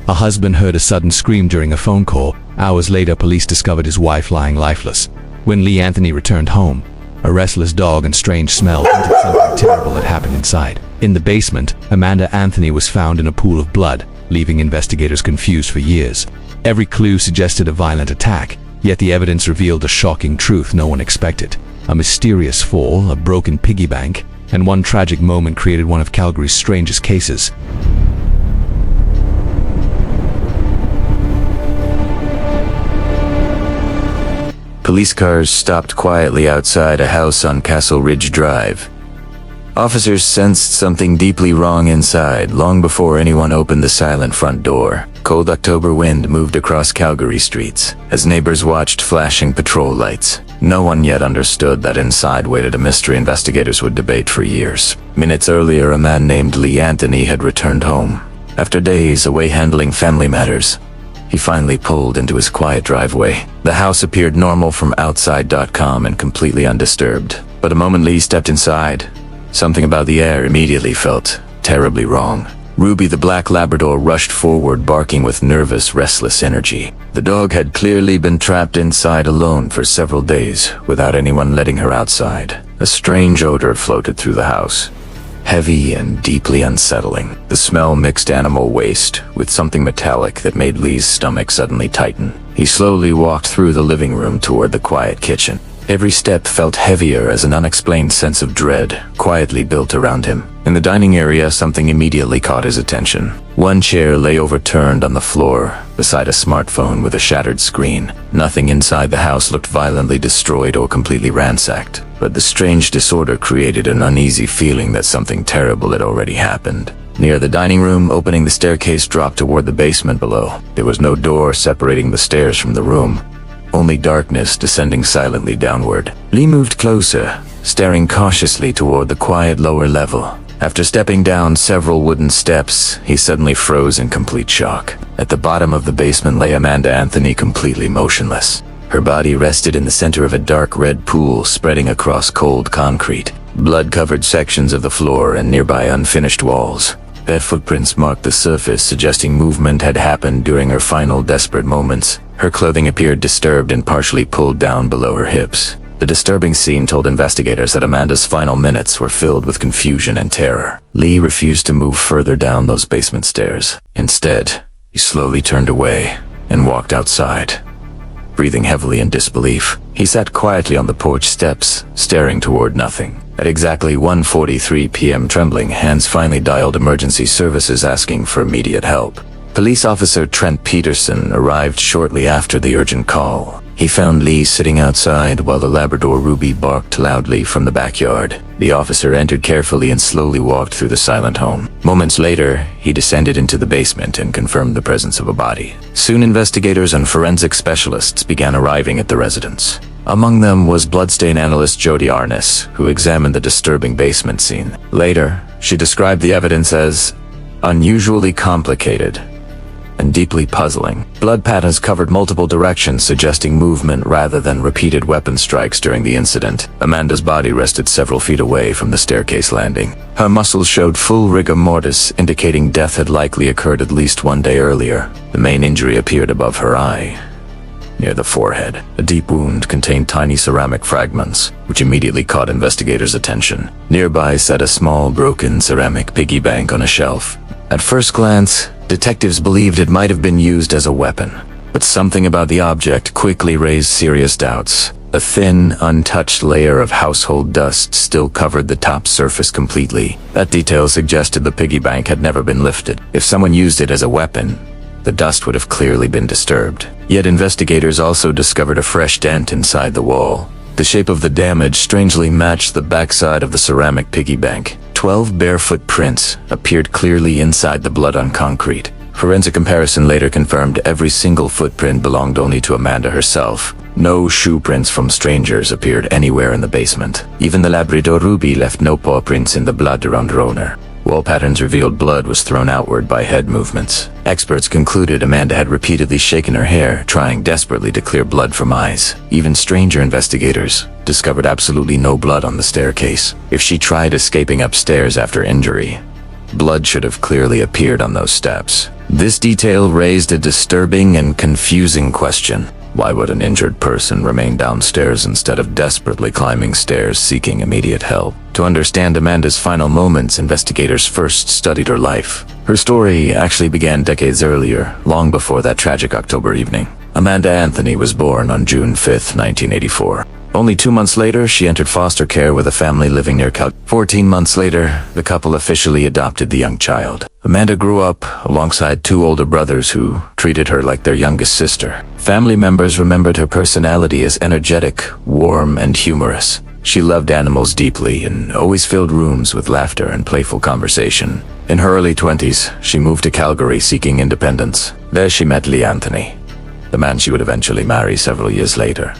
A husband heard a sudden scream during a phone call. Hours later, police discovered his wife lying lifeless. When Lee Anthony returned home, a restless dog and strange smell hinted something terrible had happened inside. In the basement, Amanda Anthony was found in a pool of blood, leaving investigators confused for years. Every clue suggested a violent attack, yet the evidence revealed a shocking truth no one expected. A mysterious fall, a broken piggy bank, and one tragic moment created one of Calgary's strangest cases. Police cars stopped quietly outside a house on Castle Ridge Drive. Officers sensed something deeply wrong inside long before anyone opened the silent front door. Cold October wind moved across Calgary streets as neighbors watched flashing patrol lights. No one yet understood that inside waited a mystery investigators would debate for years. Minutes earlier, a man named Lee Anthony had returned home. After days away handling family matters, he finally pulled into his quiet driveway. The house appeared normal from outside.com and completely undisturbed. But the moment Lee stepped inside, something about the air immediately felt terribly wrong. Ruby the black Labrador rushed forward, barking with nervous, restless energy. The dog had clearly been trapped inside alone for several days without anyone letting her outside. A strange odor floated through the house, heavy and deeply unsettling. The smell mixed animal waste with something metallic that made Lee's stomach suddenly tighten. He slowly walked through the living room toward the quiet kitchen. Every step felt heavier as an unexplained sense of dread quietly built around him. In the dining area, something immediately caught his attention. One chair lay overturned on the floor, beside a smartphone with a shattered screen. Nothing inside the house looked violently destroyed or completely ransacked, but the strange disorder created an uneasy feeling that something terrible had already happened. Near the dining room opening, the staircase dropped toward the basement below. There was no door separating the stairs from the room, only darkness descending silently downward. Lee moved closer, staring cautiously toward the quiet lower level. After stepping down several wooden steps, he suddenly froze in complete shock. At the bottom of the basement lay Amanda Anthony, completely motionless. Her body rested in the center of a dark red pool spreading across cold concrete. Blood-covered sections of the floor and nearby unfinished walls. Bare footprints marked the surface, suggesting movement had happened during her final desperate moments. Her clothing appeared disturbed and partially pulled down below her hips. The disturbing scene told investigators that Amanda's final minutes were filled with confusion and terror. Lee refused to move further down those basement stairs. Instead, he slowly turned away and walked outside. Breathing heavily in disbelief, he sat quietly on the porch steps, staring toward nothing. At exactly 1:43 p.m., trembling hands finally dialed emergency services, asking for immediate help. Police officer Trent Peterson arrived shortly after the urgent call. He found Lee sitting outside while the Labrador Ruby barked loudly from the backyard. The officer entered carefully and slowly walked through the silent home. Moments later, he descended into the basement and confirmed the presence of a body. Soon, investigators and forensic specialists began arriving at the residence. Among them was bloodstain analyst Jody Arness, who examined the disturbing basement scene. Later, she described the evidence as unusually complicated and deeply puzzling. Blood patterns covered multiple directions, suggesting movement rather than repeated weapon strikes during the incident. Amanda's body rested several feet away from the staircase landing. Her muscles showed full rigor mortis, indicating death had likely occurred at least one day earlier. The main injury appeared above her eye, near the forehead. A deep wound contained tiny ceramic fragments, which immediately caught investigators' attention. Nearby sat a small, broken ceramic piggy bank on a shelf. At first glance, detectives believed it might have been used as a weapon, but something about the object quickly raised serious doubts. A thin, untouched layer of household dust still covered the top surface completely. That detail suggested the piggy bank had never been lifted. If someone used it as a weapon, the dust would have clearly been disturbed. Yet investigators also discovered a fresh dent inside the wall. The shape of the damage strangely matched the backside of the ceramic piggy bank. 12 barefoot prints appeared clearly inside the blood on concrete. Forensic comparison later confirmed every single footprint belonged only to Amanda herself. No shoe prints from strangers appeared anywhere in the basement. Even the Labrador Ruby left no paw prints in the blood around her owner. Wall patterns revealed blood was thrown outward by head movements. Experts concluded Amanda had repeatedly shaken her hair, trying desperately to clear blood from eyes. Even stranger investigators discovered absolutely no blood on the staircase. If she tried escaping upstairs after injury, Blood should have clearly appeared on those steps. This detail raised a disturbing and confusing question. Why would an injured person remain downstairs instead of desperately climbing stairs seeking immediate help? To understand Amanda's final moments, investigators first studied her life. Her story actually began decades earlier, long before that tragic October evening. Amanda Anthony was born on June 5, 1984. Only 2 months later, she entered foster care with a family living near Calgary. 14 months later, the couple officially adopted the young child. Amanda grew up alongside 2 older brothers who treated her like their youngest sister. Family members remembered her personality as energetic, warm, and humorous. She loved animals deeply and always filled rooms with laughter and playful conversation. In her early 20s, she moved to Calgary seeking independence. There she met Lee Anthony, the man she would eventually marry several years later.